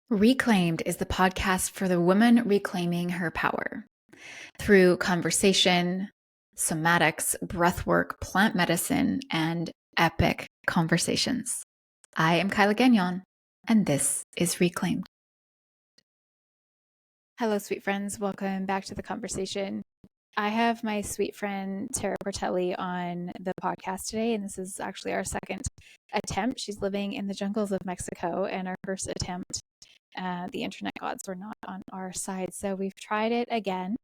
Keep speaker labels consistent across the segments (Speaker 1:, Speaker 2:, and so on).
Speaker 1: Reclaimed is the podcast for the woman reclaiming her power through conversation, somatics, breathwork, plant medicine, and epic conversations. I am Kyla Gagnon, and this is Reclaimed. Hello, sweet friends. Welcome back to the conversation. I have my sweet friend Tara Portelli on the podcast today, and this is actually our second attempt. She's living in the jungles of Mexico, and our first attempt, the internet gods were not on our side. So we've tried it again.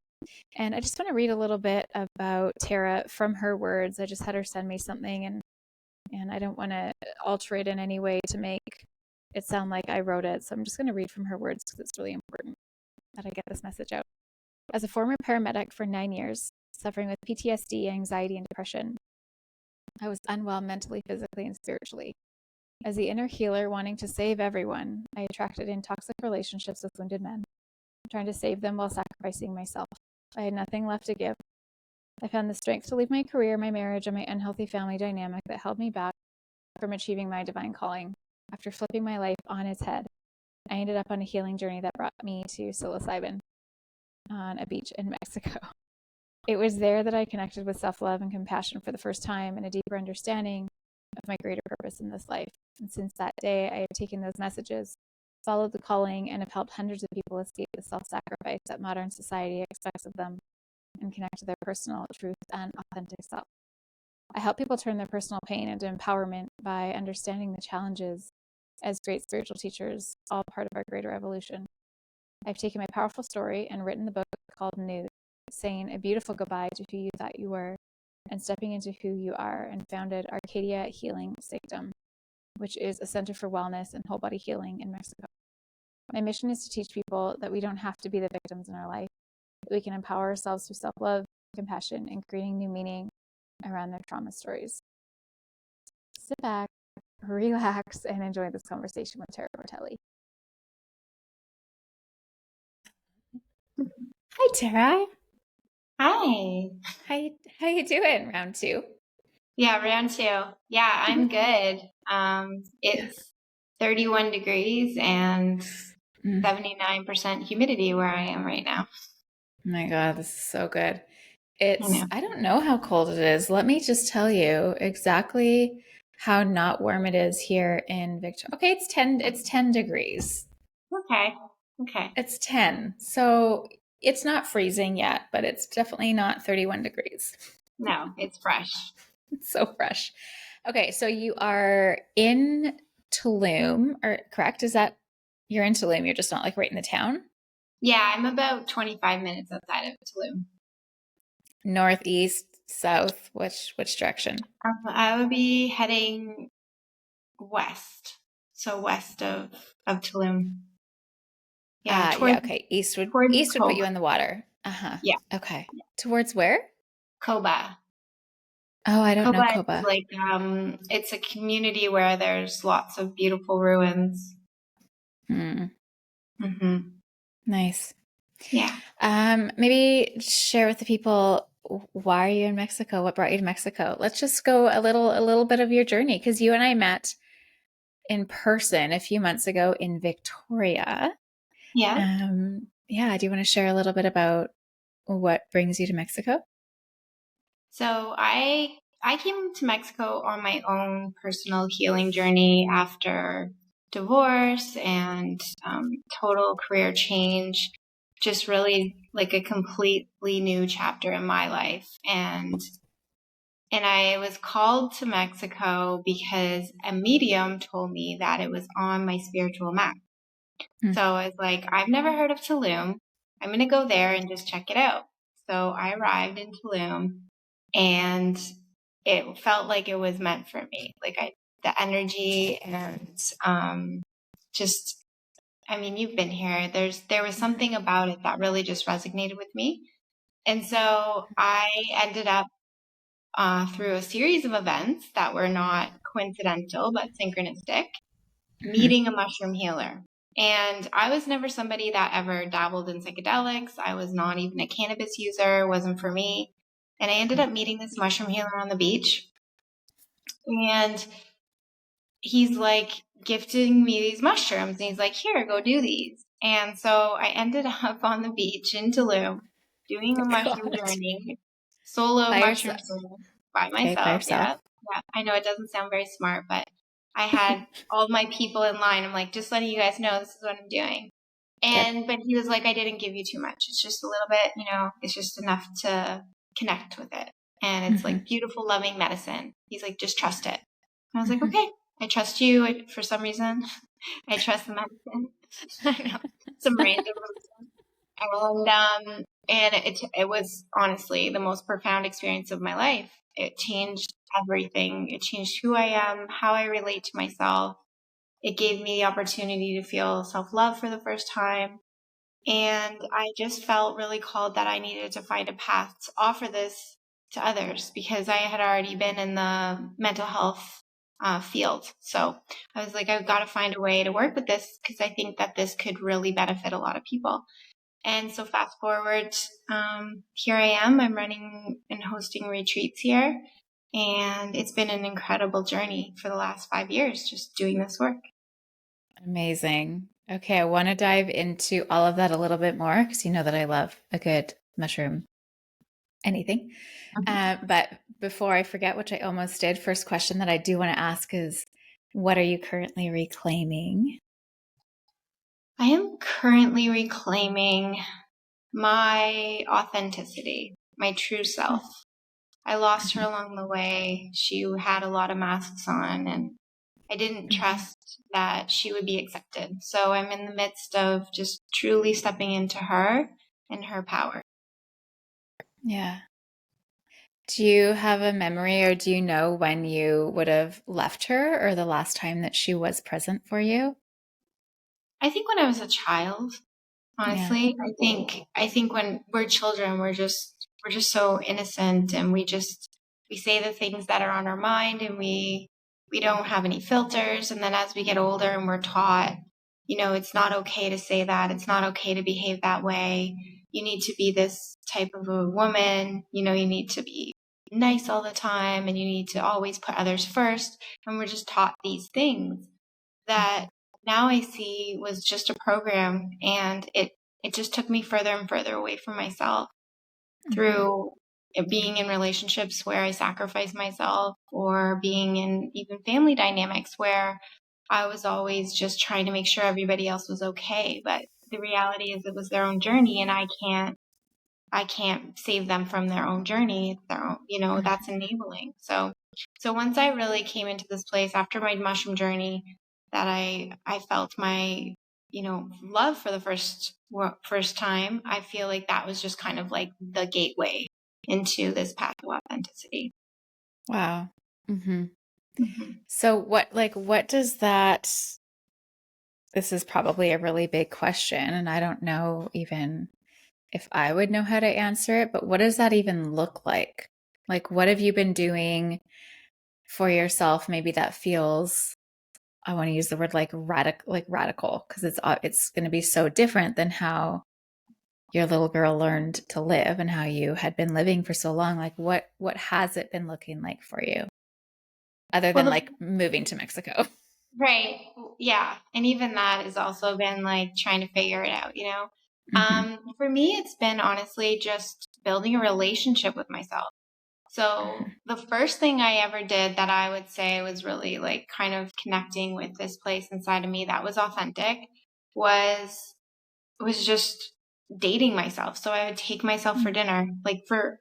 Speaker 1: And I just want to read a little bit about Tara from her words. I just had her send me something, and I don't want to alter it in any way to make it sound like I wrote it. So I'm just going to read from her words because it's really important that I get this message out. As a former paramedic for 9 years, suffering with PTSD, anxiety, and depression, I was unwell mentally, physically, and spiritually. As the inner healer wanting to save everyone, I attracted in toxic relationships with wounded men, trying to save them while sacrificing myself. I had nothing left to give. I found the strength to leave my career, my marriage, and my unhealthy family dynamic that held me back from achieving my divine calling. After flipping my life on its head, I ended up on a healing journey that brought me to PSILOCYBIN on a beach in Mexico. It was there that I connected with self-love and compassion for the first time and a deeper understanding of my greater purpose in this life. And since that day, I have taken those messages, followed the calling, and have helped hundreds of people escape the self-sacrifice that modern society expects of them and connect to their personal truth and authentic self. I help people turn their personal pain into empowerment by understanding the challenges as great spiritual teachers, all part of our greater evolution. I've taken my powerful story and written the book called Nude, saying a beautiful goodbye to who you thought you were and stepping into who you are, and founded Arcadia Healing Sanctum, which is a center for wellness and whole body healing in Mexico. My mission is to teach people that we don't have to be the victims in our life, that we can empower ourselves through self-love, compassion, and creating new meaning around their trauma stories. Sit back, relax, and enjoy this conversation with Tara Portelli. Hi, Tara.
Speaker 2: Hi.
Speaker 1: How you doing? Round two?
Speaker 2: Yeah, round two. Yeah, I'm good. It's 31 degrees and 79% humidity where I am right now.
Speaker 1: Oh my God, this is so good.
Speaker 2: I
Speaker 1: I don't know how cold it is. Let me just tell you exactly how not warm it is here in Victoria. Okay, it's 10 degrees.
Speaker 2: Okay.
Speaker 1: It's 10. So it's not freezing yet, but it's definitely not 31 degrees.
Speaker 2: No, it's fresh.
Speaker 1: It's so fresh. Okay, so you are in Tulum, or correct? Is that you're in Tulum? You're just not like right in the town?
Speaker 2: Yeah, I'm about 25 minutes outside of Tulum.
Speaker 1: Northeast, south, which direction?
Speaker 2: I would be heading west, so west of Tulum.
Speaker 1: Yeah, okay. East would put you in the water.
Speaker 2: Yeah.
Speaker 1: Okay. Towards where?
Speaker 2: Coba.
Speaker 1: Oh, I don't know Coba.
Speaker 2: Is like it's a community where there's lots of beautiful ruins.
Speaker 1: Nice.
Speaker 2: Yeah.
Speaker 1: Maybe share with the people, why are you in Mexico? What brought you to Mexico? Let's just go a little bit of your journey, because you and I met in person a few months ago in Victoria.
Speaker 2: Yeah.
Speaker 1: Yeah. Do you want to share a little bit about what brings you to Mexico?
Speaker 2: So I came to Mexico on my own personal healing journey after divorce and total career change, just really like a completely new chapter in my life. And I was called to Mexico because a medium told me that it was on my spiritual map. So I was like, I've never heard of Tulum. I'm going to go there and just check it out. So I arrived in Tulum and it felt like it was meant for me. Like the energy and just, I mean, you've been here. There was something about it that really just resonated with me. And so I ended up through a series of events that were not coincidental, but synchronistic, meeting a mushroom healer. And I was never somebody that ever dabbled in psychedelics. I was not even a cannabis user. It wasn't for me. And I ended up meeting this mushroom healer on the beach. And he's like, gifting me these mushrooms. And he's like, here, go do these. And so I ended up on the beach in Tulum doing a mushroom
Speaker 1: God.
Speaker 2: journey, solo
Speaker 1: By
Speaker 2: mushroom
Speaker 1: yourself.
Speaker 2: journey by
Speaker 1: Okay, by
Speaker 2: myself.
Speaker 1: yourself.
Speaker 2: Yeah. Yeah. I know it doesn't sound very smart, but I had all my people in line. I'm like, just letting you guys know this is what I'm doing.
Speaker 1: Good.
Speaker 2: But he was like, I didn't give you too much. It's just a little bit, it's just enough to connect with it. And it's like beautiful, loving medicine. He's like, just trust it. I was like, okay, I trust you. For some reason, I trust the medicine. I know, some random reason. And it was honestly the most profound experience of my life. It changed everything. It changed who I am, how I relate to myself. It gave me the opportunity to feel self-love for the first time. And I just felt really called that I needed to find a path to offer this to others because I had already been in the mental health field. So I was like, I've got to find a way to work with this because I think that this could really benefit a lot of people. And so fast forward, here I am. I'm running and hosting retreats here. And it's been an incredible journey for the last 5 years, just doing this work.
Speaker 1: Amazing. Okay, I want to dive into all of that a little bit more because you know that I love a good mushroom anything. But before I forget, which I almost did, first question that I do want to ask is, what are you currently reclaiming?
Speaker 2: I am currently reclaiming my authenticity, my true self. I lost her along the way. She had a lot of masks on, and I didn't trust that she would be accepted. So I'm in the midst of just truly stepping into her and her power.
Speaker 1: Yeah. Do you have a memory or do you know when you would have left her or the last time that she was present for you?
Speaker 2: I think when I was a child,
Speaker 1: Yeah.
Speaker 2: honestly, I think when we're children, we're just so innocent, and we say the things that are on our mind, and we don't have any filters. And then as we get older and we're taught, it's not okay to say that, it's not okay to behave that way, you need to be this type of a woman, you need to be nice all the time, and you need to always put others first. And we're just taught these things that now I see was just a program, and it just took me further and further away from myself through being in relationships where I sacrificed myself, or being in even family dynamics where I was always just trying to make sure everybody else was okay. But the reality is it was their own journey, and I can't save them from their own journey. It's their own, that's enabling. So once I really came into this place after my mushroom journey, that I felt my, love for the first time, I feel like that was just kind of like the gateway into this path of authenticity.
Speaker 1: Wow. Mm-hmm.
Speaker 2: Mm-hmm.
Speaker 1: So what does that, this is probably a really big question, and I don't know even if I would know how to answer it, but what does that even look like? Like, what have you been doing for yourself? Maybe that feels, I want to use the word like radical, because it's going to be so different than how your little girl learned to live and how you had been living for so long. Like, what has it been looking like for you, other
Speaker 2: Well,
Speaker 1: than like moving to Mexico?
Speaker 2: right. Yeah. And even that has also been like trying to figure it out.
Speaker 1: Mm-hmm.
Speaker 2: For me, it's been honestly just building a relationship with myself. So the first thing I ever did that I would say was really like kind of connecting with this place inside of me that was authentic was just dating myself. So I would take myself for dinner. Like for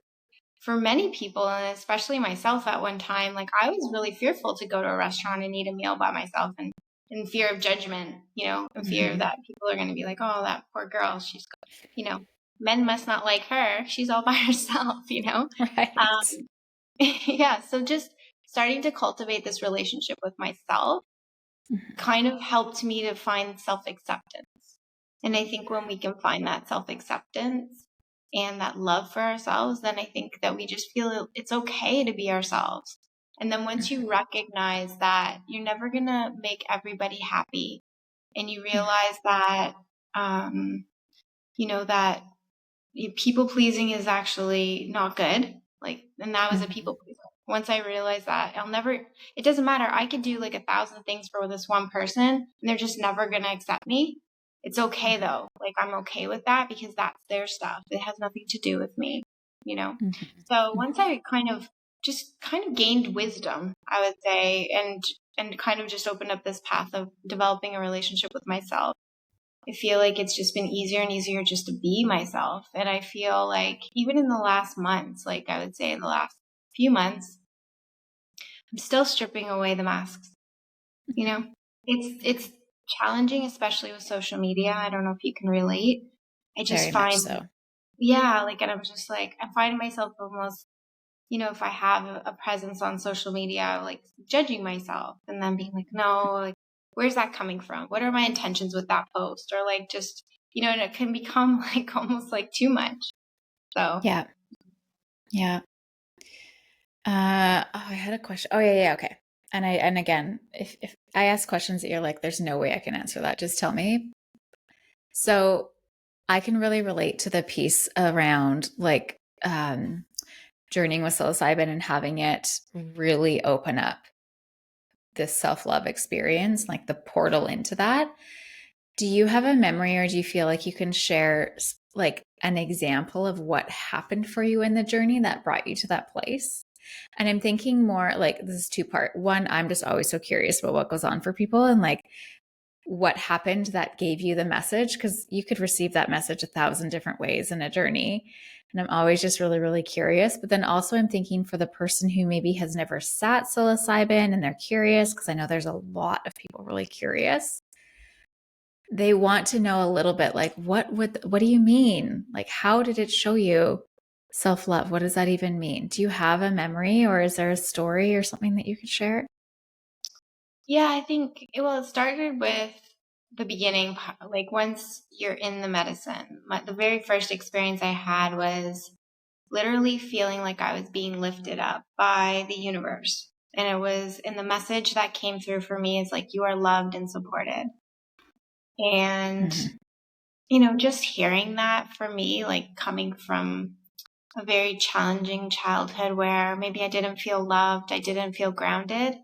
Speaker 2: many people, and especially myself at one time, like I was really fearful to go to a restaurant and eat a meal by myself, and in fear of judgment, in fear
Speaker 1: Mm-hmm.
Speaker 2: that people are going to be like, oh, that poor girl, men must not like her. She's all by herself.
Speaker 1: Right.
Speaker 2: Um, yeah. So just starting to cultivate this relationship with myself kind of helped me to find self-acceptance. And I think when we can find that self-acceptance and that love for ourselves, then I think that we just feel it's okay to be ourselves. And then once you recognize that you're never going to make everybody happy, and you realize that, that people pleasing is actually not good. Like, and I was a people pleaser. once I realized that it doesn't matter. I could do like 1,000 things for this one person and they're just never going to accept me. It's okay though. Like I'm okay with that because that's their stuff. It has nothing to do with me, you know? So once I kind of gained wisdom, I would say, and kind of just opened up this path of developing a relationship with myself, I feel like it's just been easier and easier just to be myself. And I feel like even in the last months, like I would say in the last few months, I'm still stripping away the masks. You know, it's challenging, especially with social media. I don't know if you can relate. I just
Speaker 1: Very much
Speaker 2: find,
Speaker 1: so.
Speaker 2: yeah, like, and I'm just like, I'm finding myself almost, you know, if I have a presence on social media, like judging myself and then being like, no, like, where's that coming from? What are my intentions with that post? Or like, just, you know, and it can become like almost like too much. So
Speaker 1: Yeah. Yeah. I had a question. Oh yeah, okay. And again, if I ask questions that you're like, there's no way I can answer that, just tell me. So I can really relate to the piece around like journeying with psilocybin and having it really open up this self-love experience, like the portal into that. Do you have a memory or do you feel like you can share like an example of what happened for you in the journey that brought you to that place? And I'm thinking more like this is two part. One, I'm just always so curious about what goes on for people and like what happened that gave you the message, because you could receive that message 1,000 different ways in a journey. And I'm always just really, really curious. But then also I'm thinking for the person who maybe has never sat psilocybin and they're curious, because I know there's a lot of people really curious. They want to know a little bit like, what do you mean? Like, how did it show you self-love? What does that even mean? Do you have a memory or is there a story or something that you could share?
Speaker 2: yeah, I think it started with the beginning. Like once you're in the medicine, the very first experience I had was literally feeling like I was being lifted up by the universe. And the message that came through for me is like, you are loved and supported. And,
Speaker 1: Mm-hmm.
Speaker 2: you know, just hearing that for me, like coming from a very challenging childhood where maybe I didn't feel loved, I didn't feel grounded.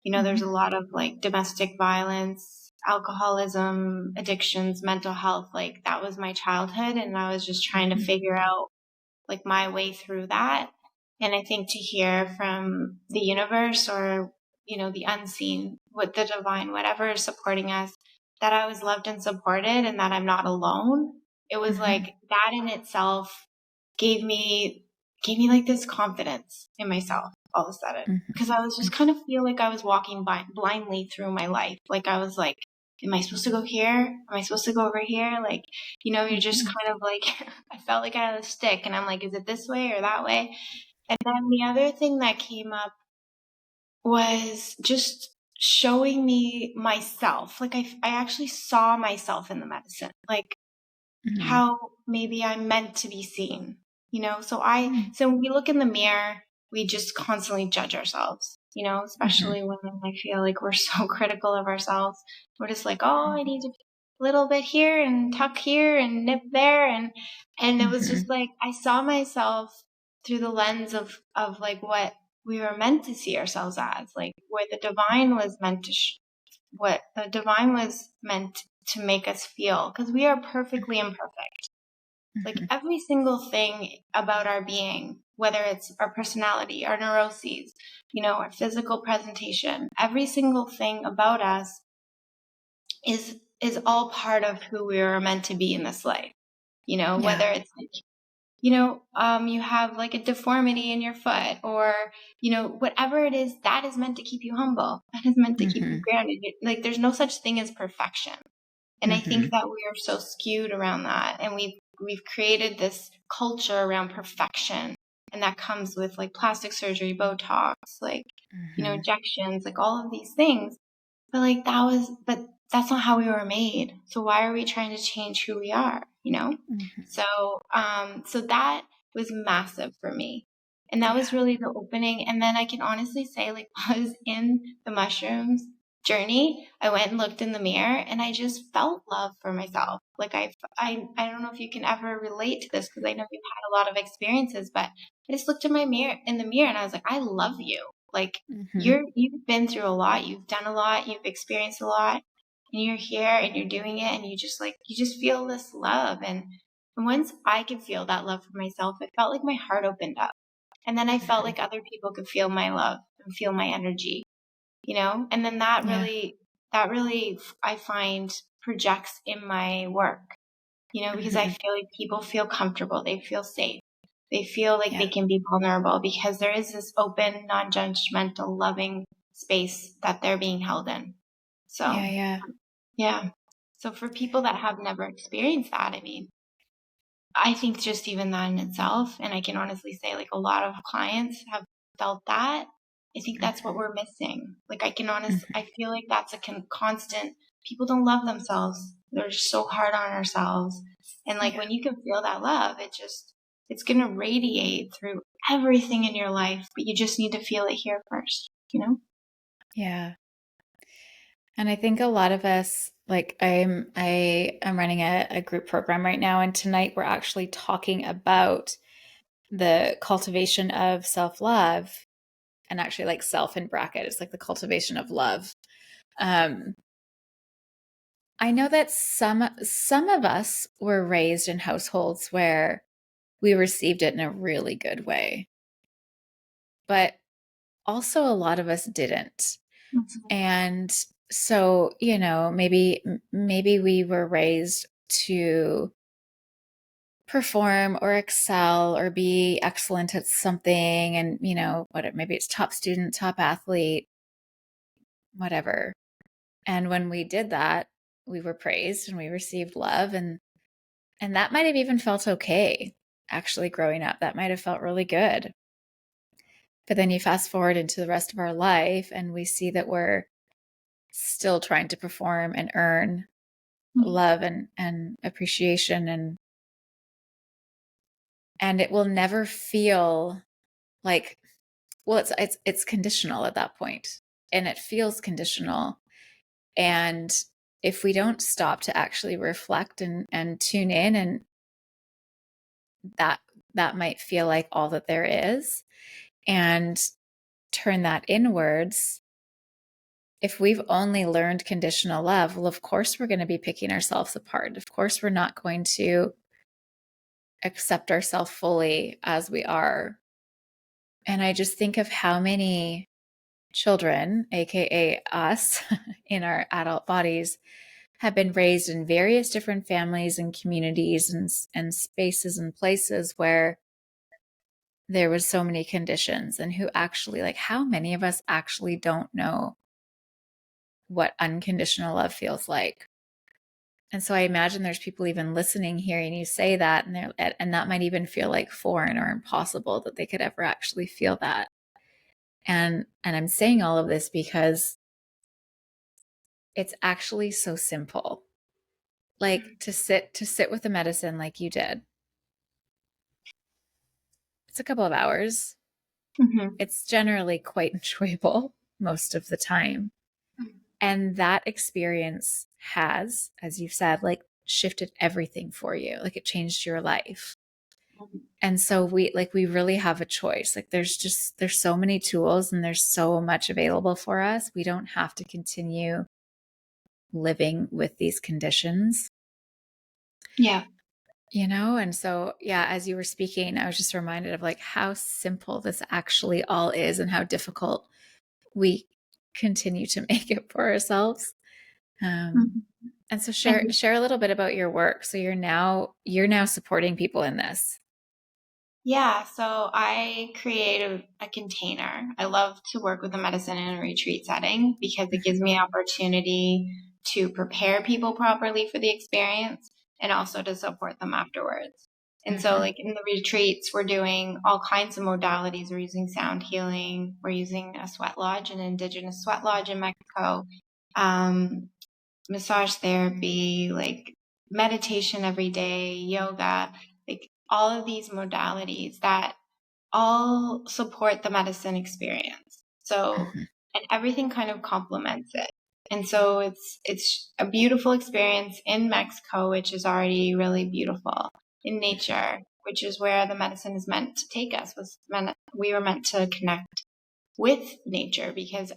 Speaker 2: You know, there's a lot of like domestic violence, alcoholism, addictions, mental health. Like that was my childhood. And I was just trying to figure out like my way through that. And I think to hear from the universe or, you know, the unseen, with the divine, whatever is supporting us, that I was loved and supported and that I'm not alone. It was like that in itself gave me like this confidence in myself all of a sudden. Because I was just kind of feel like I was walking blindly through my life. Like I was like, am I supposed to go here? Am I supposed to go over here? Like, you know, you're just kind of like, I felt like I had a stick and I'm like, is it this way or that way? And then the other thing that came up was just showing me myself. Like I actually saw myself in the medicine, like how maybe I'm meant to be seen, you know? So when we look in the mirror, we just constantly judge ourselves, you know, especially women. I feel like we're so critical of ourselves. We're just like, oh, I need to little bit here and tuck here and nip there. And it was just like, I saw myself through the lens of like what we were meant to see ourselves as, like where the divine was meant to, what the divine was meant to make us feel, because we are perfectly imperfect. Like every single thing about our being, whether it's our personality, our neuroses, you know, our physical presentation, every single thing about us is all part of who we are meant to be in this life. You know, whether it's like, you know, you have like a deformity in your foot or, you know, whatever it is, that is meant to keep you humble. That is meant to keep you grounded. Like there's no such thing as perfection. And I think that we are so skewed around that. And we've created this culture around perfection. And that comes with like plastic surgery, Botox, like, you know, injections, like all of these things. But that's not how we were made. So why are we trying to change who we are, you know? So that was massive for me. And that was really the opening. And then I can honestly say, like, while I was in the mushrooms, journey, I went and looked in the mirror and I just felt love for myself. Like I don't know if you can ever relate to this because I know you've had a lot of experiences, but I just looked in the mirror and I was like, I love you. Like
Speaker 1: Mm-hmm.
Speaker 2: you've been through a lot, you've done a lot, you've experienced a lot, and you're here and you're doing it and you just feel this love. And once I could feel that love for myself, it felt like my heart opened up. And then I felt like other people could feel my love and feel my energy, and then
Speaker 1: Yeah.
Speaker 2: that really, I find projects in my work, because I
Speaker 1: Mm-hmm.
Speaker 2: feel like people feel comfortable. They feel safe. They feel like
Speaker 1: Yeah.
Speaker 2: they can be vulnerable because there is this open, non-judgmental, loving space that they're being held in.
Speaker 1: Yeah.
Speaker 2: So,
Speaker 1: Yeah.
Speaker 2: yeah. So for people that have never experienced that, I mean, I think just even that in itself, and I can honestly say like a lot of clients have felt that. I think that's what we're missing. Like
Speaker 1: Mm-hmm.
Speaker 2: I feel like that's a constant. People don't love themselves. They're so hard on ourselves. And like
Speaker 1: Yeah.
Speaker 2: when you can feel that love, it's going to radiate through everything in your life, but you just need to feel it here first.
Speaker 1: Yeah. And I think a lot of us, like I am running a group program right now, and tonight we're actually talking about the cultivation of self-love, and actually like self in bracket is like the cultivation of love. Um, I know that some of us were raised in households where we received it in a really good way, but also a lot of us didn't.
Speaker 2: Mhm.
Speaker 1: And so, maybe we were raised to perform or excel or be excellent at something, and maybe it's top student, top athlete, whatever. And when we did that, we were praised and we received love, and that might have even felt okay. Actually, growing up, that might have felt really good. But then you fast forward into the rest of our life and we see that we're still trying to perform and earn love and appreciation, and it will never feel like, well, it's conditional at that point, and it feels conditional. And if we don't stop to actually reflect and tune in, and that that might feel like all that there is, and turn that inwards, if we've only learned conditional love, well, of course we're going to be picking ourselves apart. Of course we're not going to accept ourselves fully as we are. And I just think of how many children, aka us, in our adult bodies, have been raised in various different families and communities and spaces and places where there was so many conditions, and who actually, like, how many of us actually don't know what unconditional love feels like. And so I imagine there's people even listening, hearing you say that, and that might even feel like foreign or impossible that they could ever actually feel that. And I'm saying all of this because it's actually so simple. Like to sit with the medicine like you did. It's a couple of hours.
Speaker 2: Mhm.
Speaker 1: It's generally quite enjoyable most of the time. And that experience has, as you said, like shifted everything for you. Like it changed your life. And so we really have a choice. Like there's so many tools and there's so much available for us. We don't have to continue living with these conditions.
Speaker 2: Yeah.
Speaker 1: And so, yeah, as you were speaking, I was just reminded of like how simple this actually all is and how difficult we continue to make it for ourselves. um,
Speaker 2: Mhm.
Speaker 1: and so share
Speaker 2: And
Speaker 1: share a little bit about your work. So you're now supporting people in this.
Speaker 2: yeah, so I create a container. I love to work with the medicine in a retreat setting because it gives me opportunity to prepare people properly for the experience and also to support them afterwards. And so,
Speaker 1: Mm-hmm.
Speaker 2: like in the retreats, we're doing all kinds of modalities. We're using sound healing. We're using a sweat lodge, an indigenous sweat lodge in Mexico, um, massage therapy, like meditation every day, yoga, like all of these modalities that all support the medicine experience. So,
Speaker 1: Mm-hmm.
Speaker 2: and everything kind of complements it. And so it's a beautiful experience in Mexico, which is already really beautiful, in nature, which is where the medicine is meant to take us. We were meant to connect with nature, because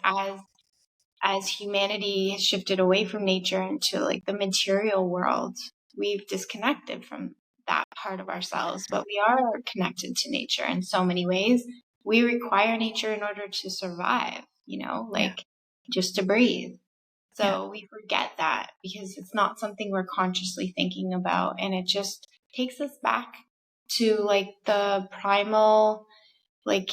Speaker 2: as humanity has shifted away from nature into like the material world, we've disconnected from that part of ourselves, but we are connected to nature in so many ways. We require nature in order to survive, just to breathe. So we forget that because it's not something we're consciously thinking about. And it just takes us back to like the primal, like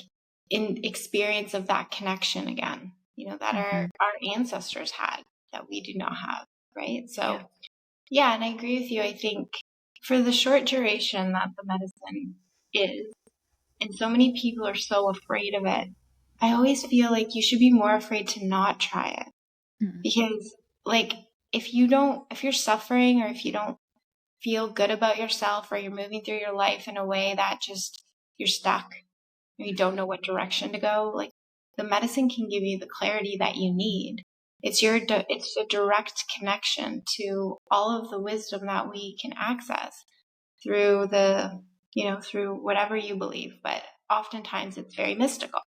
Speaker 2: in experience of that connection again, that our ancestors had that we do not have. Right. So yeah, and I agree with you. I think for the short duration that the medicine is, and so many people are so afraid of it, I always feel like you should be more afraid to not try it. Because like if you're suffering, or if you don't feel good about yourself, or you're moving through your life in a way that just you're stuck, or you don't know what direction to go, like the medicine can give you the clarity that you need. It's a direct connection to all of the wisdom that we can access through through whatever you believe, but oftentimes it's very mystical.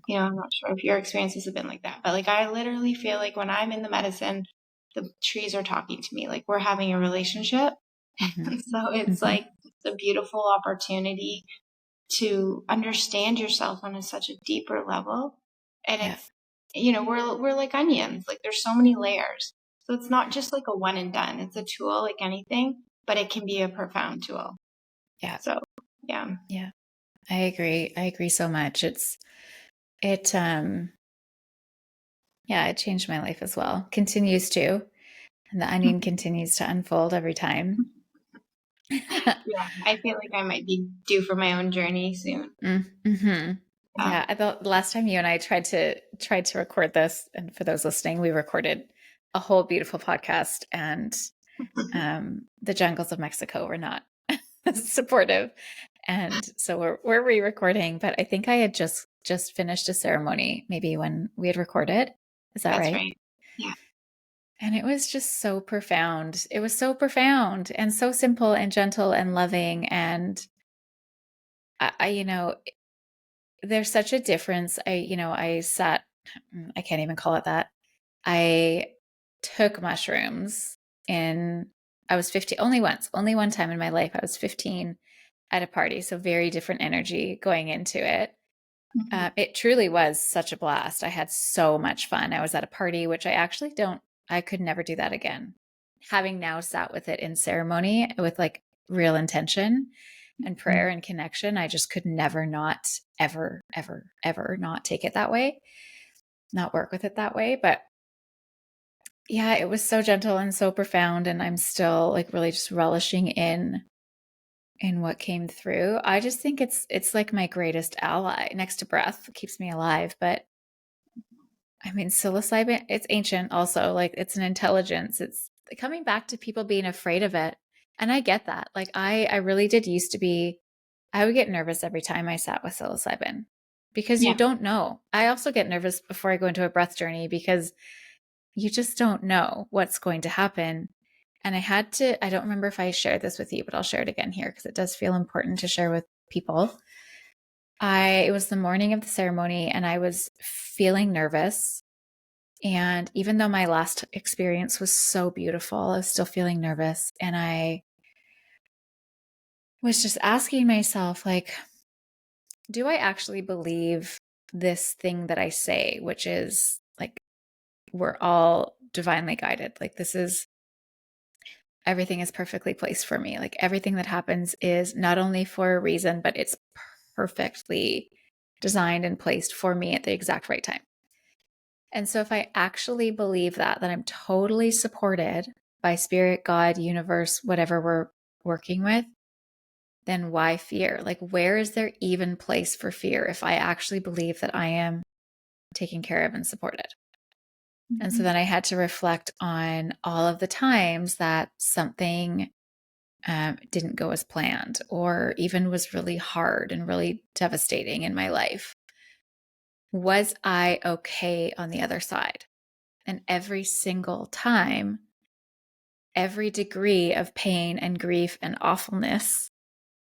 Speaker 2: I'm not sure if your experiences have been like that, but like I literally feel like when I'm in the medicine, the trees are talking to me, like we're having a relationship. And so it's like it's a beautiful opportunity to understand yourself on such a deeper level. And it's, we're like onions, like there's so many layers. So it's not just like a one and done. It's a tool like anything, but it can be a profound tool.
Speaker 1: Yeah.
Speaker 2: So, yeah.
Speaker 1: Yeah. I agree. I agree so much. It changed my life as well. Continues to. And the onion continues to unfold every time.
Speaker 2: Yeah, I feel like I might be due for my own journey soon.
Speaker 1: Yeah, I thought the last time you and I tried to record this, and for those listening, we recorded a whole beautiful podcast, and the jungles of Mexico were not supportive, and so we're re-recording. But I think I had just finished a ceremony, maybe when we had recorded. Is that
Speaker 2: That's
Speaker 1: right?
Speaker 2: right. Yeah.
Speaker 1: And it was just so profound. It was so profound and so simple and gentle and loving. And there's such a difference. I can't even call it that. I took mushrooms I was 15, only one time in my life. I was 15 at a party. So very different energy going into it. It truly was such a blast. I had so much fun. I was at a party, which I could never do that again. Having now sat with it in ceremony with like real intention and prayer and connection, I just could never not ever, ever, ever not take it that way, not work with it that way. But yeah, it was so gentle and so profound. And I'm still like really just relishing in what came through. I just think it's like my greatest ally next to breath. It keeps me alive. But I mean, psilocybin, it's ancient also. Like it's an intelligence. It's coming back to people being afraid of it. And I get that. Like I really did used to be, I would get nervous every time I sat with psilocybin because you don't know. I also get nervous before I go into a breath journey because you just don't know what's going to happen. And I don't remember if I shared this with you, but I'll share it again here because it does feel important to share with people. It was the morning of the ceremony and I was feeling nervous. And even though my last experience was so beautiful, I was still feeling nervous. And I was just asking myself, like, do I actually believe this thing that I say, which is like, we're all divinely guided. Like everything is perfectly placed for me. Like everything that happens is not only for a reason, but it's perfectly designed and placed for me at the exact right time. And so if I actually believe that I'm totally supported by spirit, God, universe, whatever we're working with, then why fear? Like, where is there even place for fear if I actually believe that I am taken care of and supported? And so then I had to reflect on all of the times that something didn't go as planned or even was really hard and really devastating in my life. Was I okay on the other side? And every single time, every degree of pain and grief and awfulness,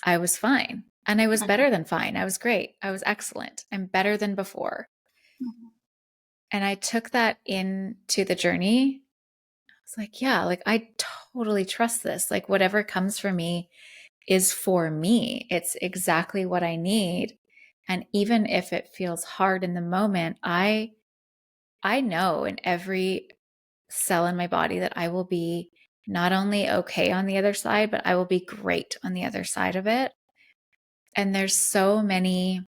Speaker 1: I was fine. And I was better than fine. I was great. I was excellent. I'm better than before. And I took that into the journey. I was like, yeah, like I totally trust this. Like whatever comes for me is for me. It's exactly what I need. And even if it feels hard in the moment, I know in every cell in my body that I will be not only okay on the other side, but I will be great on the other side of it. And there's so many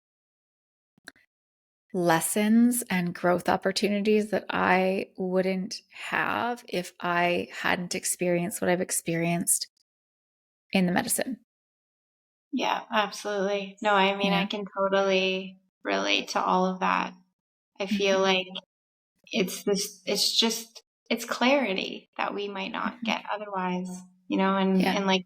Speaker 1: lessons and growth opportunities that I wouldn't have if I hadn't experienced what I've experienced in the medicine.
Speaker 2: Yeah, absolutely. No, I mean, I can totally relate to all of that. I feel like it's clarity that we might not get otherwise, and like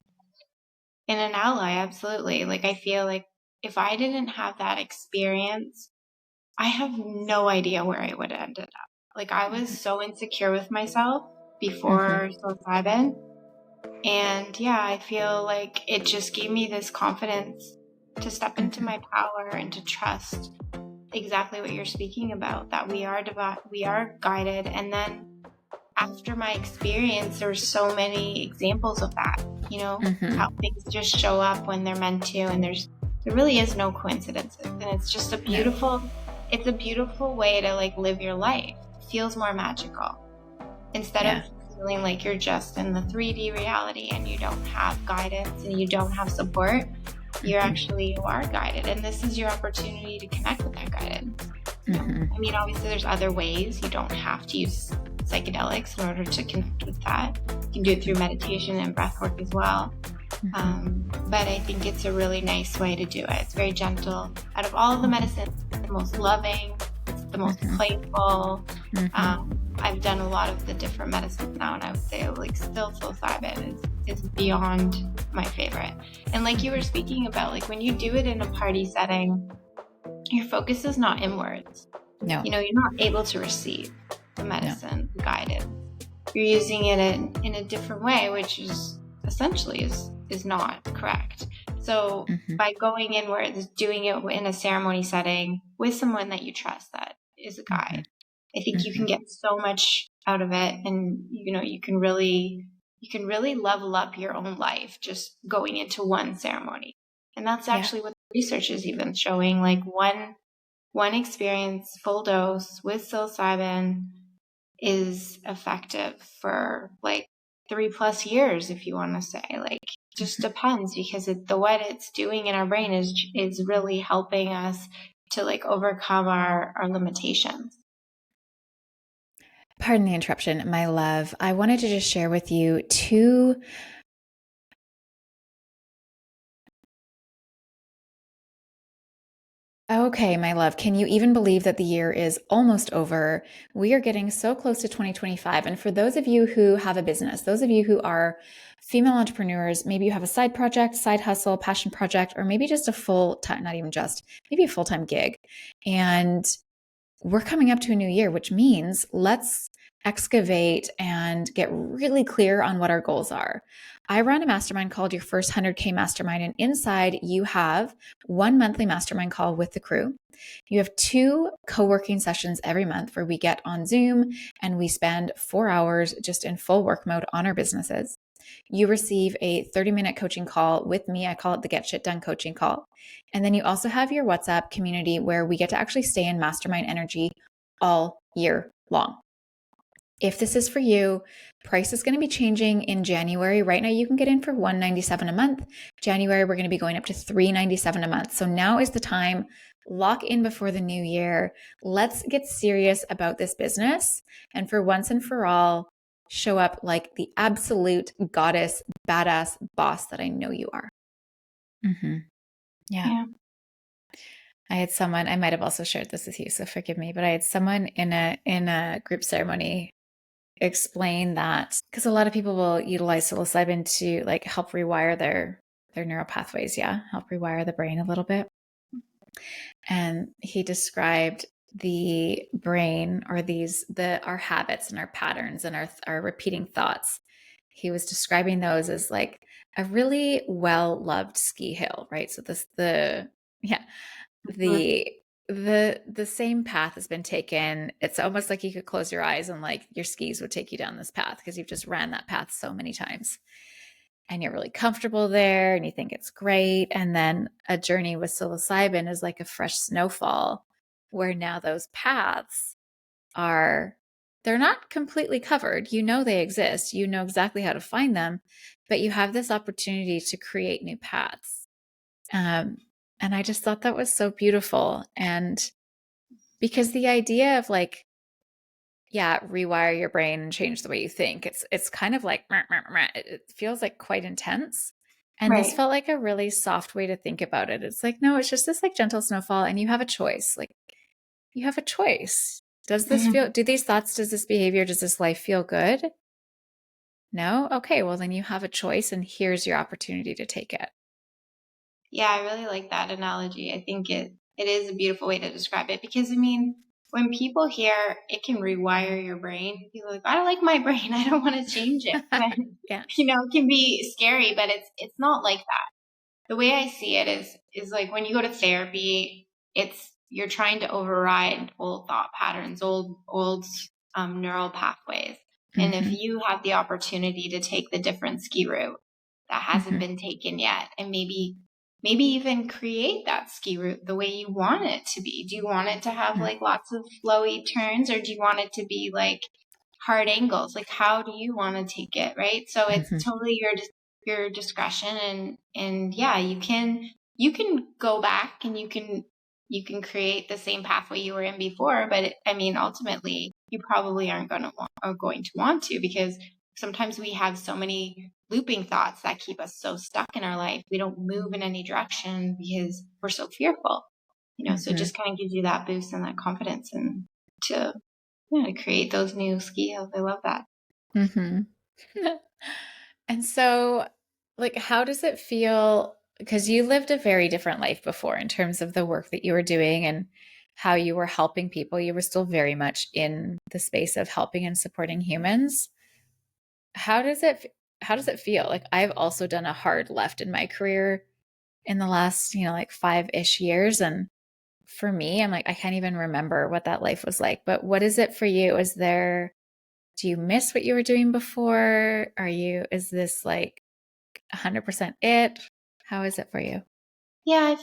Speaker 2: in an ally, absolutely. Like, I feel like if I didn't have that experience, I have no idea where I would have ended up. Like, I was so insecure with myself before psilocybin. And yeah, I feel like it just gave me this confidence to step into my power and to trust exactly what you're speaking about, that we are guided. And then after my experience, there were so many examples of that, how things just show up when they're meant to, and there really is no coincidences. And it's just it's a beautiful way to like live your life. It feels more magical instead of feeling like you're just in the 3D reality and you don't have guidance and you don't have support. You are guided, and this is your opportunity to connect with that guidance. I mean, obviously there's other ways. You don't have to use psychedelics in order to connect with that. You can do it through meditation and breath work as well. But I think it's a really nice way to do it. It's very gentle. Out of all of the medicines, it's the most loving, it's the most playful. I've done a lot of the different medicines now, and I would say like still psilocybin is beyond my favorite. And like you were speaking about, like when you do it in a party setting, your focus is not inwards.
Speaker 1: No.
Speaker 2: You're not able to receive the medicine, the guidance. You're using it in a different way, which is essentially is not correct. So by going inwards, doing it in a ceremony setting with someone that you trust that is a guide, I think you can get so much out of it, and you can really level up your own life just going into one ceremony. And that's actually what the research is even showing. Like one experience, full dose with psilocybin, is effective for like 3+ years, if you want to say. Like, just depends, because what it's doing in our brain is really helping us to like overcome our limitations.
Speaker 1: Pardon the interruption, my love. I wanted to just share with you two. Okay, my love, can you even believe that the year is almost over? We are getting so close to 2025. And for those of you who have a business, those of you who are female entrepreneurs, maybe you have a side project, side hustle, passion project, or maybe just a full-time, not even just, maybe a full-time gig. And we're coming up to a new year, which means let's excavate and get really clear on what our goals are. I run a mastermind called Your First 100K Mastermind, and inside you have one monthly mastermind call with the crew. You have 2 co-working sessions every month where we get on Zoom and we spend 4 hours just in full work mode on our businesses. You receive a 30-minute coaching call with me. I call it the Get Shit Done coaching call. And then you also have your WhatsApp community where we get to actually stay in mastermind energy all year long. If this is for you, price is going to be changing in January. Right now, you can get in for $197 a month. January, we're going to be going up to $397 a month. So now is the time. Lock in before the new year. Let's get serious about this business. And for once and for all, show up like the absolute goddess, badass boss that I know you are. Yeah. I had someone, I might have also shared this with you, so forgive me, but I had someone in a group ceremony explain that, because a lot of people will utilize psilocybin to like help rewire their neural pathways, help rewire the brain a little bit. And he described the brain, or our habits and our patterns and our repeating thoughts. He was describing those as like a really well-loved ski hill, right? So yeah,
Speaker 2: Mhm.
Speaker 1: the the same path has been taken. It's almost like you could close your eyes and like your skis would take you down this path because you've just ran that path so many times. And you're really comfortable there and you think it's great. And then a journey with psilocybin is like a fresh snowfall where now those paths are, they're not completely covered. You know they exist. You know exactly how to find them, but you have this opportunity to create new paths. Um, and I just thought that was so beautiful. And because the idea of like, yeah, rewire your brain and change the way you think. It's kind of like meh, meh, meh. It feels like quite intense. And this
Speaker 2: Right.
Speaker 1: felt like a really soft way to think about it. It's like, no, it's just this like gentle snowfall and you have a choice. Like you have a choice.
Speaker 2: Mhm.
Speaker 1: Do these thoughts, does this behavior, does this life feel good? No? Okay, well then you have a choice and here's your opportunity to take it.
Speaker 2: Yeah, I really like that analogy. I think it is a beautiful way to describe it because I mean, when people hear it can rewire your brain, people are like, I don't like my brain. I don't want to change it. When
Speaker 1: Yeah.
Speaker 2: it can be scary, but it's not like that. The way I see it is like when you go to therapy, it's you're trying to override old thought patterns, old neural pathways. And if
Speaker 1: Mm-hmm.
Speaker 2: you have the opportunity to take the different ski route that hasn't
Speaker 1: Mm-hmm.
Speaker 2: been taken yet, and maybe even create that ski route the way you want it to be. Do you want it to have like lots of flowy turns, or do you want it to be like hard angles? Like how do you want to take it, right? So it's
Speaker 1: Mm-hmm.
Speaker 2: totally your discretion, and yeah, you can go back and you can create the same pathway you were in before, but I mean ultimately you probably aren't going to want to, because sometimes we have so many looping thoughts that keep us so stuck in our life. We don't move in any direction because we're so fearful. So it
Speaker 1: Mm-hmm.
Speaker 2: just kind of gives you that boost and that confidence, and to create those new ski hills. I love that.
Speaker 1: Mm-hmm. And so, like, how does it feel? Because you lived a very different life before in terms of the work that you were doing and how you were helping people. You were still very much in the space of helping and supporting humans. How does how does it feel? Like, I've also done a hard left in my career in the last, like 5-ish years. And for me, I'm like, I can't even remember what that life was like. But what is it for you? Do you miss what you were doing before? Is this like 100% it? How is it for you?
Speaker 2: Yeah,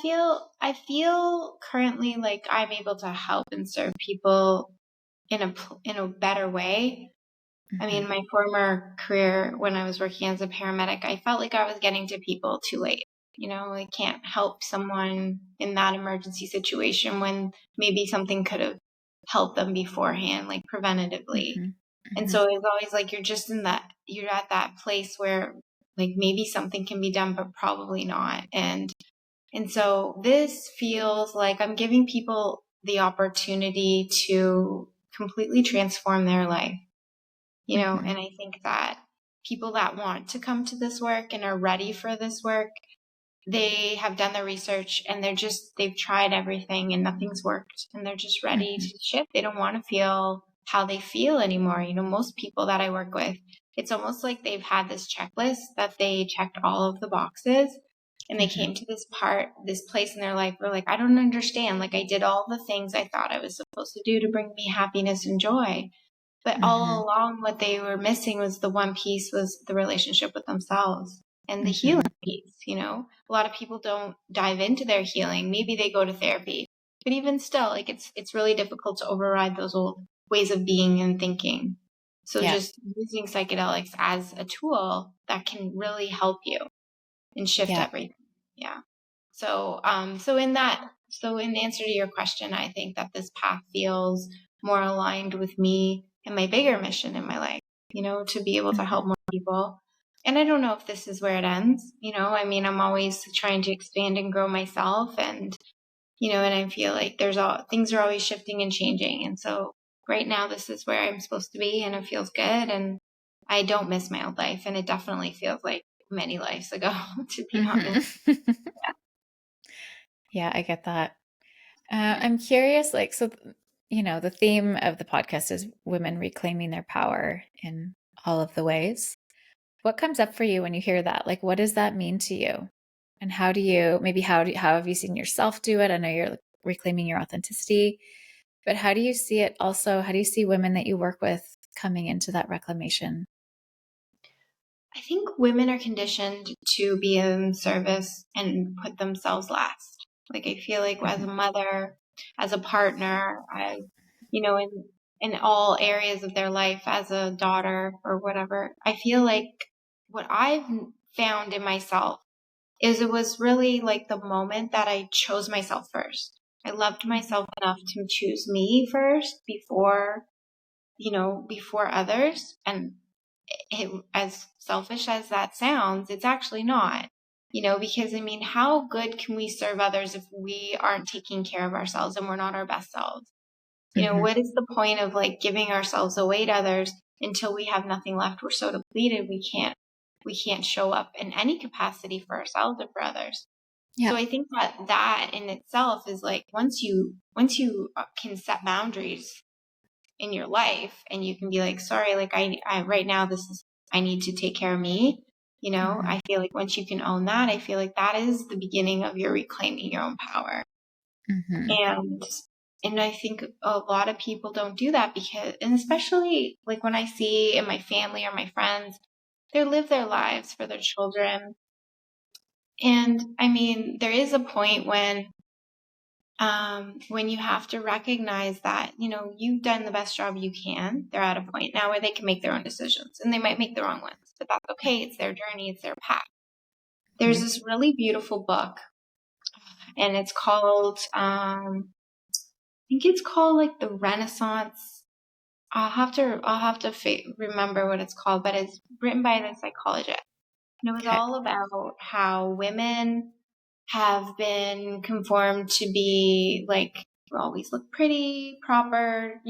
Speaker 2: I feel currently like I'm able to help and serve people in a better way. I
Speaker 1: Hmm.
Speaker 2: mean, my former career when I was working as a paramedic, I felt like I was getting to people too late. I can't help someone in that emergency situation when maybe something could have helped them beforehand, like preventatively.
Speaker 1: Hmm.
Speaker 2: And
Speaker 1: Hmm.
Speaker 2: so it's always like you're at that place where like maybe something can be done, but probably not. And so this feels like I'm giving people the opportunity to completely transform their life,
Speaker 1: Hmm.
Speaker 2: and I think that people that want to come to this work and are ready for this work, they have done the research and they've tried everything and nothing's worked, and they're just ready
Speaker 1: Hmm.
Speaker 2: to shift. They don't want to feel how they feel anymore. Most people that I work with, it's almost like they've had this checklist that they checked all of the boxes, and they
Speaker 1: Hmm.
Speaker 2: came to this place in their life where like, I don't understand. Like I did all the things I thought I was supposed to do to bring me happiness and joy. But all
Speaker 1: Hmm.
Speaker 2: along, what they were missing was the one piece, was the relationship with themselves and the healing
Speaker 1: Hmm.
Speaker 2: piece. A lot of people don't dive into their healing. Maybe they go to therapy, but even still, like it's really difficult to override those old ways of being and thinking. So
Speaker 1: Yeah.
Speaker 2: just using psychedelics as a tool that can really help you and shift
Speaker 1: Yeah.
Speaker 2: everything. Yeah. So in answer to your question, I think that this path feels more aligned with me and my bigger mission in my life, to be able to
Speaker 1: Hmm.
Speaker 2: help more people. And I don't know if this is where it ends. I mean, I'm always trying to expand and grow myself, and I feel like things are always shifting and changing. And so right now this is where I'm supposed to be, and it feels good, and I don't miss my old life, and it definitely feels like many lives ago, to be
Speaker 1: Hmm.
Speaker 2: honest.
Speaker 1: Yeah, I get that. I'm curious, like, so the theme of the podcast is women reclaiming their power in all of the ways. What comes up for you when you hear that? Like, what does that mean to you? And how have you seen yourself do it? I know you're reclaiming your authenticity, but how do you see it also? How do you see women that you work with coming into that reclamation?
Speaker 2: I think women are conditioned to be in service and put themselves last. Like, I feel like as a mother, as a partner, in all areas of their life, as a daughter or whatever, I feel like what I've found in myself is it was really like the moment that I chose myself first. I loved myself enough to choose me first before others. And as selfish as that sounds, it's actually not, because I mean, how good can we serve others if we aren't taking care of ourselves and we're not our best selves? What is the point of like giving ourselves away to others until we have nothing left? We're so depleted, we can't show up in any capacity for ourselves or for others.
Speaker 1: Yeah.
Speaker 2: So I think that in itself is like, once you can set boundaries in your life and you can be like, sorry, like I right now, I need to take care of me. I feel like once you can own that, I feel like that is the beginning of your reclaiming your own power. And I think a lot of people don't do that and especially like when I see in my family or my friends, they live their lives for their children. And I mean, there is a point when you have to recognize that, you've done the best job you can. They're at a point now where they can make their own decisions, and they might make the wrong ones, but that's okay. It's their journey. It's their path. There's this really beautiful book, and it's called, I think it's called like the Renaissance. I'll have to remember what it's called, but it's written by a psychologist. And it was all about how women have been conformed to be like, always look pretty, proper,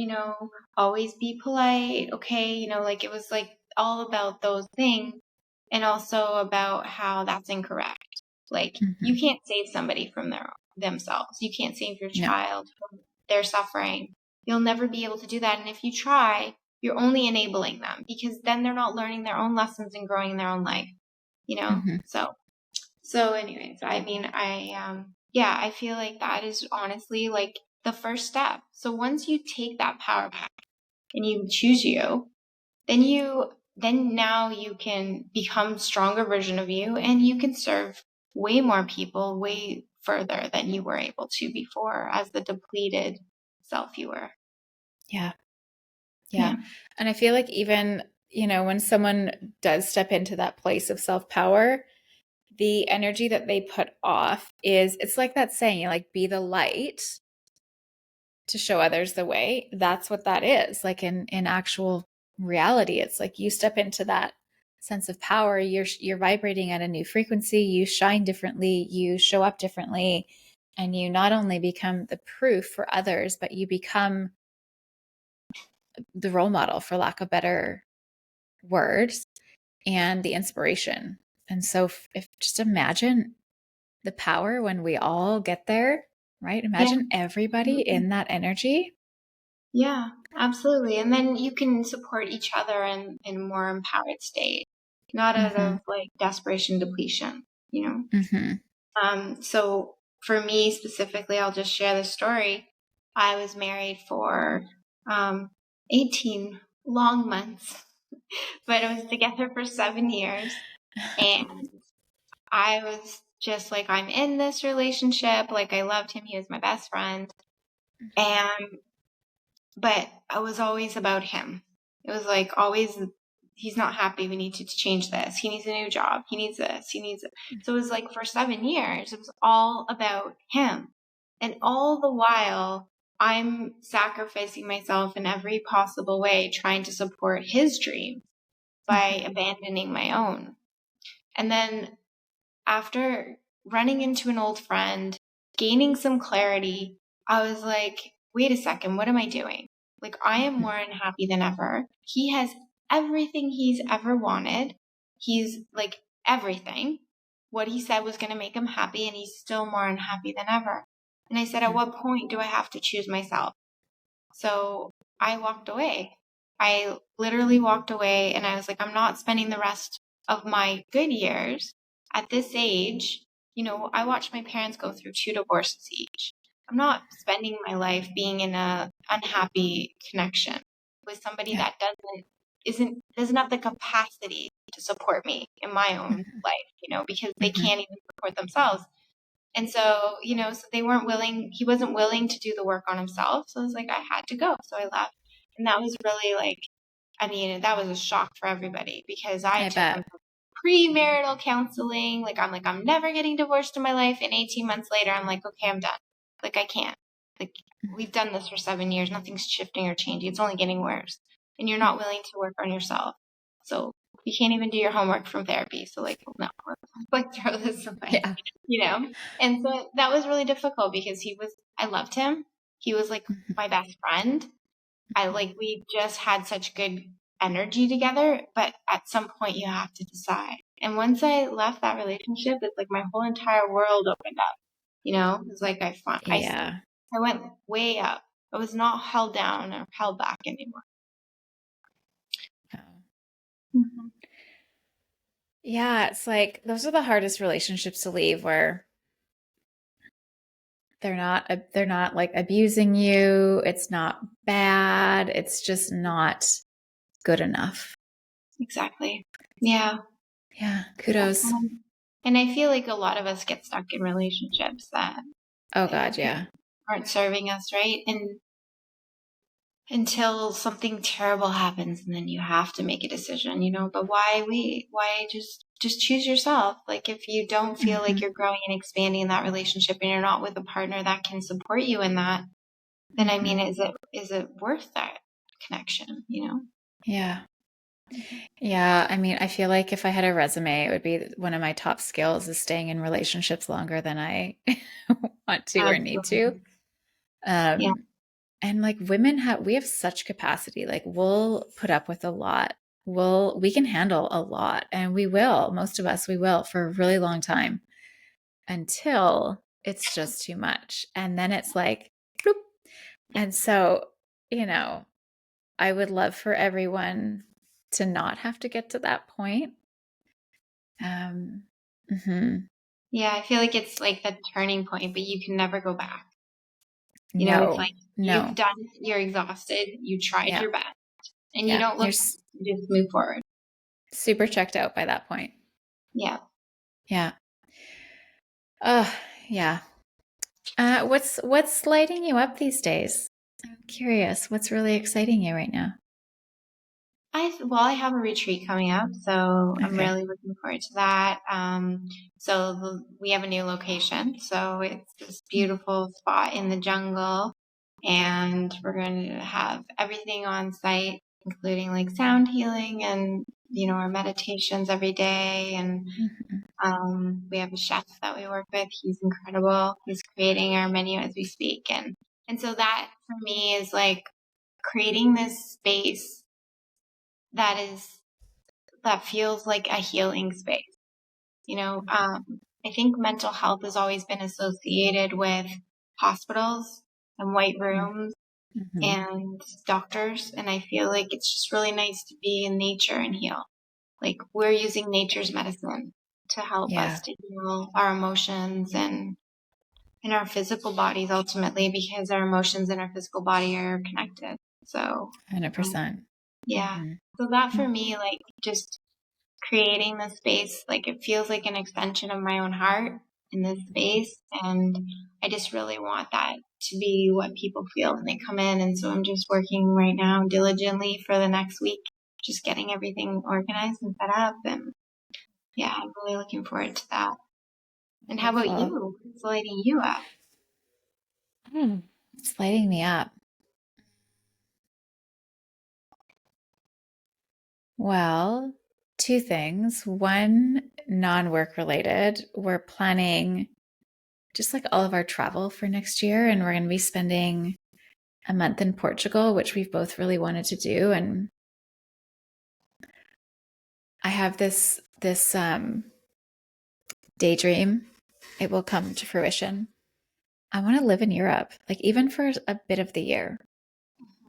Speaker 2: always be polite, okay, like it was like all about those things, and also about how that's incorrect. Like, you can't save somebody from themselves. You can't save your child from their suffering. You'll never be able to do that. And if you try, you're only enabling them, because then they're not learning their own lessons and growing in their own life, So anyways, I mean, I feel like that is honestly like the first step. So once you take that power back and you choose you, then now you can become a stronger version of you, and you can serve way more people way further than you were able to before as the depleted self you were.
Speaker 1: Yeah. And I feel like even, when someone does step into that place of self-power, the energy that they put off it's like that saying, like, be the light to show others the way. That's what that is. Like in actual reality, it's like you step into that sense of power, you're vibrating at a new frequency, you shine differently, you show up differently, and you not only become the proof for others, but you become the role model, for lack of better words, and the inspiration. And so if just imagine the power when we all get there, right? Imagine everybody in that energy.
Speaker 2: Yeah, absolutely. And then you can support each other in a more empowered state, not out of like desperation, depletion, So for me specifically, I'll just share the story. I was married for 18 long months, but I was together for 7 years. And I was just like, I'm in this relationship. Like, I loved him. He was my best friend. But it was always about him. It was like always, he's not happy. We need to change this. He needs a new job. He needs this. He needs it. So it was like for 7 years, it was all about him. And all the while, I'm sacrificing myself in every possible way, trying to support his dream by abandoning my own. And then after running into an old friend, gaining some clarity, I was like, wait a second, what am I doing? Like, I am more unhappy than ever. He has everything he's ever wanted. He's like everything. What he said was going to make him happy, and he's still more unhappy than ever. And I said, at what point do I have to choose myself? So I walked away. I literally walked away, and I was like, I'm not spending the rest of my good years at this age. I watched my parents go through 2 divorces each. I'm not spending my life being in a unhappy connection with somebody
Speaker 1: Yeah.
Speaker 2: that doesn't have the capacity to support me in my own life, because they can't even support themselves. And so, so they weren't willing, he wasn't willing to do the work on himself. So I was like, I had to go. So I left. And that was really like, that was a shock for everybody, because I
Speaker 1: I
Speaker 2: took him
Speaker 1: bet.
Speaker 2: to premarital counseling. I'm never getting divorced in my life. And 18 months later, I'm like, okay, I'm done. Like, I can't. Like, we've done this for 7 years. Nothing's shifting or changing. It's only getting worse. And you're not willing to work on yourself. So you can't even do your homework from therapy. So like, no, like throw this away,
Speaker 1: Yeah.
Speaker 2: And so that was really difficult, because I loved him. He was like my best friend. We just had such good energy together, but at some point you have to decide. And once I left that relationship, it's like my whole entire world opened up. It's like
Speaker 1: Yeah.
Speaker 2: I went way up. I was not held down or held back anymore.
Speaker 1: Oh.
Speaker 2: Mm-hmm.
Speaker 1: Yeah, it's like those are the hardest relationships to leave, where they're not like abusing you. It's not bad. It's just not good enough.
Speaker 2: Exactly. Yeah.
Speaker 1: Yeah, kudos.
Speaker 2: And I feel like a lot of us get stuck in relationships that
Speaker 1: Oh God, yeah.
Speaker 2: aren't serving us, right? And until something terrible happens, and then you have to make a decision, but why just choose yourself? Like, if you don't feel like you're growing and expanding in that relationship, and you're not with a partner that can support you in that, then is it worth that connection,
Speaker 1: Yeah. Yeah, I feel like if I had a resume, it would be one of my top skills is staying in relationships longer than I want to or need to.
Speaker 2: Absolutely. Yeah.
Speaker 1: And like we have such capacity. Like we'll put up with a lot. We can handle a lot, and most of us, we will for a really long time until it's just too much. And then it's like, bloop. And so, you know, I would love for everyone to not have to get to that point. Mhm.
Speaker 2: Yeah, I feel like it's like the turning point, but you can never go back. It's
Speaker 1: No,
Speaker 2: like
Speaker 1: no.
Speaker 2: you're exhausted, you tried
Speaker 1: Yeah,
Speaker 2: your best, and you
Speaker 1: yeah.
Speaker 2: don't look back, you just move forward.
Speaker 1: Super checked out by that point.
Speaker 2: Yeah.
Speaker 1: Yeah. Oh, yeah. What's lighting you up these days? I'm curious. What's really exciting you right now?
Speaker 2: I have a retreat coming up, so I'm
Speaker 1: Okay.
Speaker 2: really looking forward to that. We have a new location, so it's this beautiful spot in the jungle, and we're going to have everything on site, including like sound healing and our meditations every day. And
Speaker 1: Mhm.
Speaker 2: we have a chef that we work with. He's incredible. He's creating our menu as we speak, and so that for me is like creating this space that feels like a healing space. I think mental health has always been associated with hospitals and white rooms
Speaker 1: Mhm.
Speaker 2: and doctors. And I feel like it's just really nice to be in nature and heal. Like, we're using nature's medicine to help us
Speaker 1: Yeah,
Speaker 2: to heal our emotions and in our physical bodies ultimately, because our emotions and our physical body are connected. So, um,
Speaker 1: 100%.
Speaker 2: yeah.
Speaker 1: Mhm.
Speaker 2: So that for me, like, just creating the space, like, it feels like an extension of my own heart in this space. And I just really want that to be what people feel when they come in. And so I'm just working right now diligently for the next week, just getting everything organized and set up. And yeah, I'm really looking forward to that. And how about
Speaker 1: Beautiful.
Speaker 2: you? What's lighting you up?
Speaker 1: It's lighting me up. Well, two things. One, non-work related. We're planning just like all of our travel for next year, and we're going to be spending a month in Portugal, which we've both really wanted to do. And I have this daydream. It will come to fruition. I want to live in Europe, like even for a bit of the year.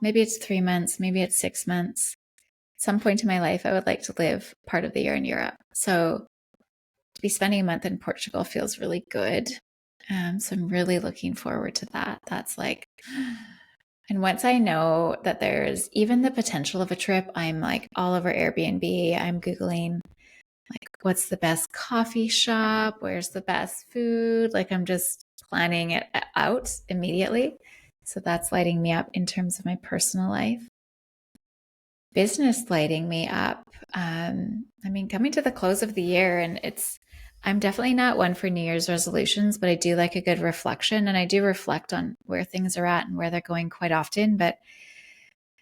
Speaker 1: maybe it's 3 months, maybe it's 6 months. At some point in my life, I would like to live part of the year in Europe. So to be spending a month in Portugal feels really good. So I'm really looking forward to that. That's like, and once I know that there's even the potential of a trip, I'm like all over Airbnb. I'm Googling like what's the best coffee shop, where's the best food. Like I'm just planning it out immediately. So that's lighting me up in terms of my personal life. Business lighting me up. I mean, coming to the close of the year, and I'm definitely not one for New Year's resolutions, but I do like a good reflection, and I do reflect on where things are at and where they're going quite often. But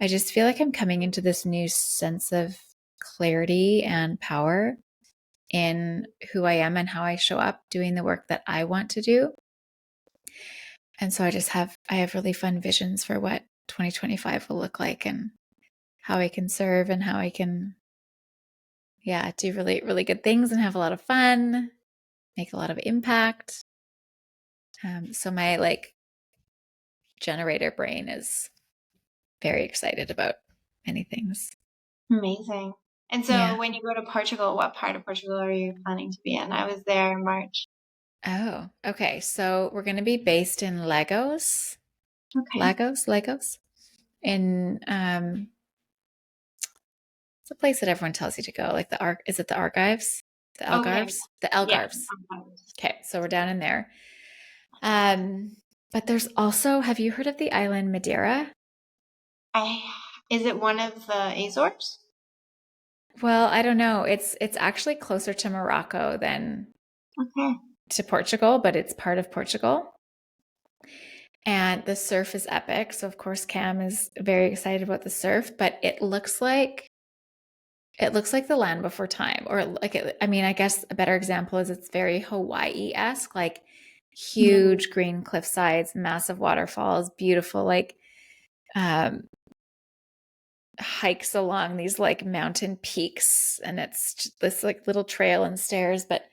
Speaker 1: I just feel like I'm coming into this new sense of clarity and power in who I am and how I show up doing the work that I want to do. And so I have really fun visions for what 2025 will look like and how I can serve and how I can, yeah, do really, really good things and have a lot of fun, make a lot of impact. So my like generator brain is very excited about many things.
Speaker 2: Amazing. And so
Speaker 1: Yeah.
Speaker 2: when you go to Portugal, what part of Portugal are you planning to be in? I was there in March.
Speaker 1: Oh, okay. So we're going to be based in Lagos,
Speaker 2: Okay.
Speaker 1: Lagos, in it's a place that everyone tells you to go, like is it the Archives? The
Speaker 2: Oh, yeah.
Speaker 1: Algarves? The
Speaker 2: Yeah.
Speaker 1: Algarves. Okay, so we're down in there. But there's also, have you heard of the island Madeira?
Speaker 2: Is it one of the Azores?
Speaker 1: Well, I don't know. It's actually closer to Morocco than
Speaker 2: Okay.
Speaker 1: to Portugal, but it's part of Portugal. And the surf is epic. So of course Cam is very excited about the surf, but it looks like the land before time, or like I mean, I guess a better example is it's very Hawaii-esque, like
Speaker 2: Mm.
Speaker 1: huge green cliff sides, massive waterfalls, beautiful like um hikes along these like mountain peaks, and it's just this like little trail and stairs, but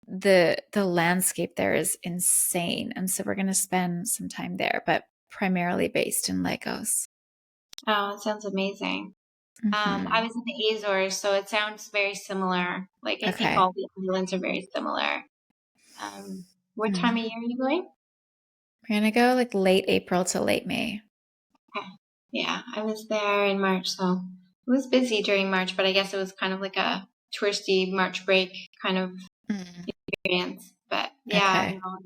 Speaker 1: the landscape there is insane. And so we're going to spend some time there, but primarily based in Lagos.
Speaker 2: Oh, it sounds amazing. I
Speaker 1: Mm-hmm.
Speaker 2: was in the Azores, so it sounds very similar. Like I think
Speaker 1: Okay.
Speaker 2: all the islands are very similar. What time
Speaker 1: Hmm.
Speaker 2: of year are you going?
Speaker 1: We're going to go like late April to late May.
Speaker 2: Okay. Yeah, I was there in March, so it was busy during March, but I guess it was kind of like a touristy March break kind of
Speaker 1: Mm.
Speaker 2: experience. But yeah,
Speaker 1: Okay.
Speaker 2: no.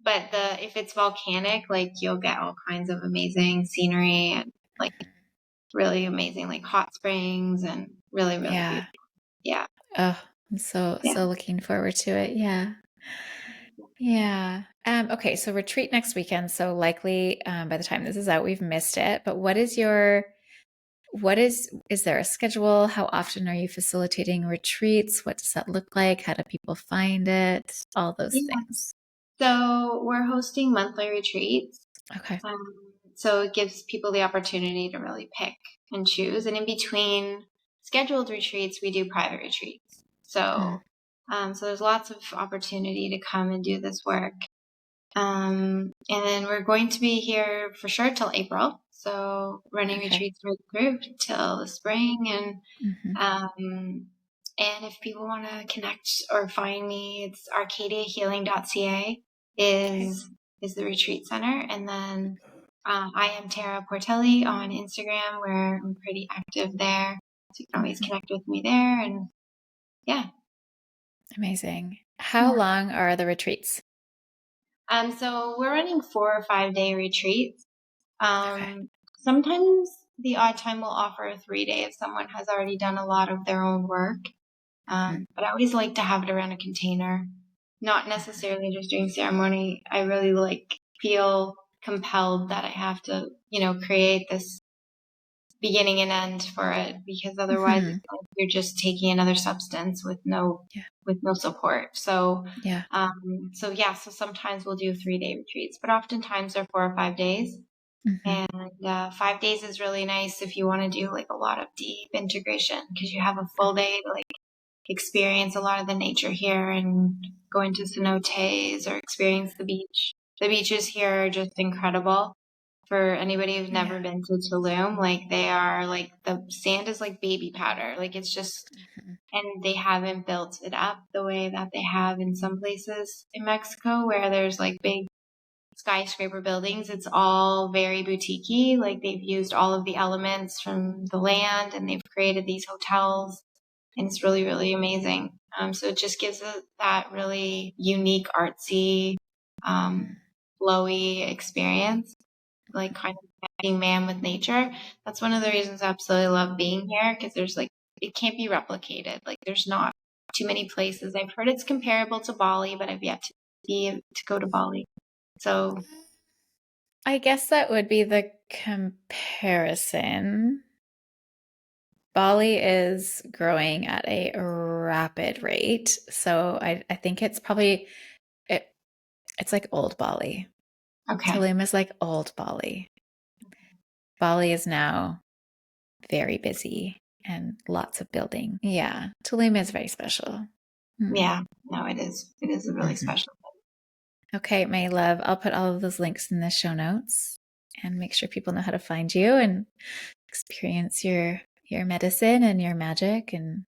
Speaker 2: But if it's volcanic, like you'll get all kinds of amazing scenery and like really amazing like hot springs and really, really
Speaker 1: Yeah.
Speaker 2: beautiful. Yeah.
Speaker 1: Oh, I'm so,
Speaker 2: Yeah.
Speaker 1: so looking forward to it. Yeah. Yeah. Okay. So retreat next weekend. So likely, by the time this is out, we've missed it. But is there a schedule? How often are you facilitating retreats? What does that look like? How do people find it? All those
Speaker 2: Yeah.
Speaker 1: things.
Speaker 2: So we're hosting monthly retreats.
Speaker 1: Okay.
Speaker 2: So it gives people the opportunity to really pick and choose. And in between scheduled retreats, we do private retreats.
Speaker 1: Mm.
Speaker 2: So there's lots of opportunity to come and do this work. And then we're going to be here for sure till April. So running
Speaker 1: Okay.
Speaker 2: retreats right through till the spring.
Speaker 1: Hmm.
Speaker 2: And if people want to connect or find me, it's arcadiahealing.ca
Speaker 1: Okay.
Speaker 2: is the retreat center. And then I am Tara Portelli on Instagram, where I'm pretty active there. So you can always
Speaker 1: Hmm.
Speaker 2: connect with me there. And yeah.
Speaker 1: Amazing. How
Speaker 2: Yeah.
Speaker 1: long are the retreats?
Speaker 2: So we're running 4 or 5 day retreats.
Speaker 1: Okay.
Speaker 2: Sometimes the odd time will offer a 3 day if someone has already done a lot of their own work.
Speaker 1: Hmm.
Speaker 2: But I always like to have it around a container, not necessarily just doing ceremony. I really feel compelled that I have to, create this beginning and end for it, because otherwise
Speaker 1: Hmm.
Speaker 2: it's like you're just taking another substance
Speaker 1: Yeah.
Speaker 2: with no support. So,
Speaker 1: Yeah.
Speaker 2: so sometimes we'll do 3 day retreats, but oftentimes they're 4 or 5 days.
Speaker 1: Hmm.
Speaker 2: And 5 days is really nice if you want to do like a lot of deep integration, because you have a full day to experience a lot of the nature here and go into cenotes or experience the beach. The beaches here are just incredible. For anybody who's never
Speaker 1: Yeah.
Speaker 2: been to Tulum, like they are like the sand is like baby powder. Like it's just, and they haven't built it up the way that they have in some places in Mexico where there's like big skyscraper buildings. It's all very boutique-y. Like they've used all of the elements from the land and they've created these hotels, and it's really, really amazing. So it just gives that really unique, artsy, flowy experience, like kind of being man with nature. That's one of the reasons I absolutely love being here, because there's like, it can't be replicated. Like there's not too many places. I've heard it's comparable to Bali, but I've yet to go to Bali. So
Speaker 1: I guess that would be the comparison. Bali is growing at a rapid rate, so I think it's probably it's like old Bali.
Speaker 2: okay,
Speaker 1: Tulum is like old Bali. Bali is now very busy and lots of building. Yeah, Tulum is very special.
Speaker 2: yeah, no, it is. It is a really special.
Speaker 1: Okay, my love, I'll put all of those links in the show notes and make sure people know how to find you and experience your medicine and your magic and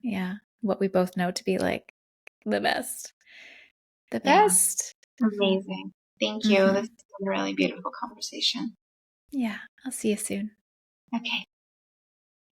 Speaker 1: yeah, what we both know to be like the best. The
Speaker 2: Yeah,
Speaker 1: best.
Speaker 2: amazing. Thank you. This has been a really beautiful conversation.
Speaker 1: Yeah, I'll see you soon.
Speaker 2: Okay.